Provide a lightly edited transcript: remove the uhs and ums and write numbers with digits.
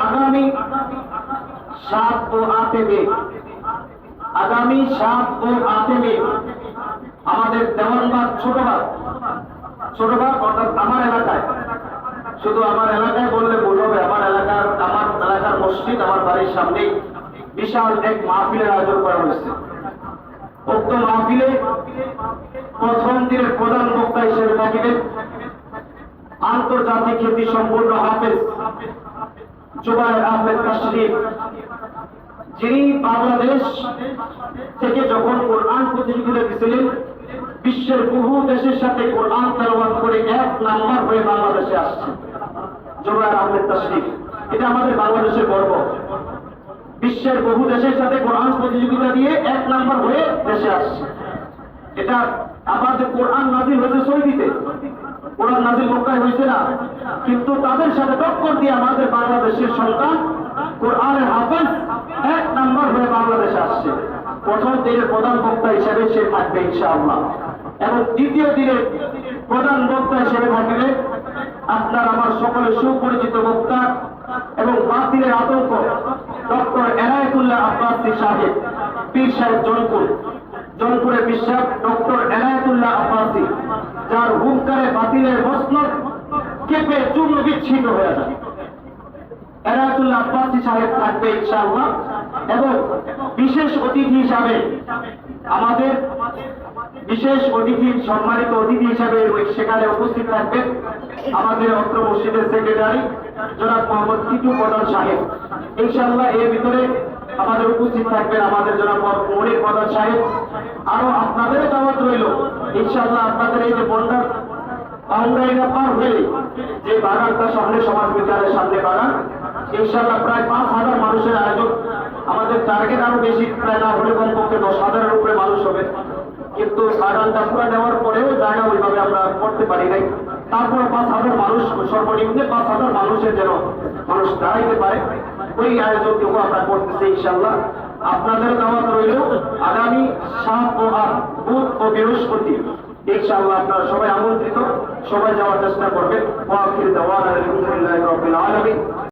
আগামী 7 ও 8 মে আমাদের দেওয়ানবাগ ছোটবাগ অর্থাৎ আমার এলাকায়, শুধু আমার এলাকায় বললে ভুল হবে, আমার এলাকার মসজিদ, আমার বাড়ির সামনেই বিশাল এক মাহফিলের আয়োজন করা হয়েছে। উক্ত মাহফিলে প্রথম দিনের প্রধান বক্তা হিসেবে থাকিবেন আন্তর্জাতিক খ্যাতি সম্পন্ন হাফেজ জুবায়ের আহমেদ তাশরিফ, যিনি বাংলাদেশ থেকে যখন কোরআন প্রতিযোগিতা দিয়েছিলেন, বিশ্বের বহু দেশের সাথে কোরআন তেলাওয়াত করে 1 নাম্বার হয়ে বাংলাদেশে আসছে জুবায়ের আহমেদ তাশরিফ। এটা আমাদের বাংলাদেশের গর্ব। বিশ্বের বহু দেশের সাথে কোরআন প্রতিযোগিতা দিয়ে 1 নাম্বার হয়ে দেশে আসছে। এটা আমাদের কোরআন নাজিল হয়েছে সৌদিতে, কোরআন নাজিল মক্কায় হয়েছে না, কিন্তু তাদের সাথে টক্কর দিয়ে আমাদের বাংলাদেশের সন্তান কোরআনের হাফেজ 1 নাম্বার হয়ে বাংলাদেশে আসছে। প্রথম দিনের প্রধান বক্তা হিসেবে সে থাকবে ইনশাআল্লাহ, এবং দ্বিতীয় দিনের প্রধান বক্তা হিসেবে থাকবে আপনার আমার সকলের সুপরিচিত বক্তা এবং বাতিলের আতঙ্ক ডক্টর এনায়েতুল্লাহ আব্বাসী সাহেব, পীর সাহেব জনপুরের পীর সাহেব ডক্টর এনায়েতুল্লাহ আব্বাসী, যার হুঙ্কারে বাতিলের মসনদ কেঁপে চূর্ণ বিচ্ছিন্ন হয়ে যায়। এনায়েতুল্লাহ আব্বাসী সাহেব থাকবে ইনশাআল্লাহ, এবং বিশেষ অতিথি হিসাবে আমাদের সম্মানিত অতিথি হিসাবে সেখানে উপস্থিত থাকবেন আমাদের অত্র মসজিদের সেক্রেটারি জনাব মোহাম্মদ টিটু প্রধান সাহেব। ইনশাআল্লাহ এর ভিতরে আমাদের উপস্থিত থাকবেন আমাদের জনাব মনির প্রধান সাহেব। আরো আপনাদের দাওয়াত রইল ইনশাআল্লাহ, আপনাদের এই যে বন্যার বাউন্ডারিটা পার হয়ে যে বাগানটা সামনে সমাজ বিদ্যালয়ের সামনে বাগান, ইনশাআল্লাহ প্রায় 5,000 মানুষের আয়োজন। আমাদের টার্গেট আরো বেশি, প্রায় না হলে কমপক্ষে 10,000-এর উপরে মানুষ হবে, কিন্তু বাগানটা পুরো নেওয়ার পরেও জায়গা ওইভাবে আমরা করতে পারি নাই। তারপরে 5,000 মানুষ, সর্বনিম্ন 5,000 মানুষের যেন মানুষ দাঁড়াইতে পারে, ওই আয়োজনটুকু আমরা করতেছি ইনশাআল্লাহ। আপনাদের দাওয়াত রইল আগামী 7 ও 8 বুধ ও বৃহস্পতি ইনশাআল্লাহ। আপনারা সবাই আমন্ত্রিত, সবাই যাওয়ার চেষ্টা করবেন। ওয়া আখিরু দাওয়ানা আলহামদুলিল্লাহি রাব্বিল আলামিন।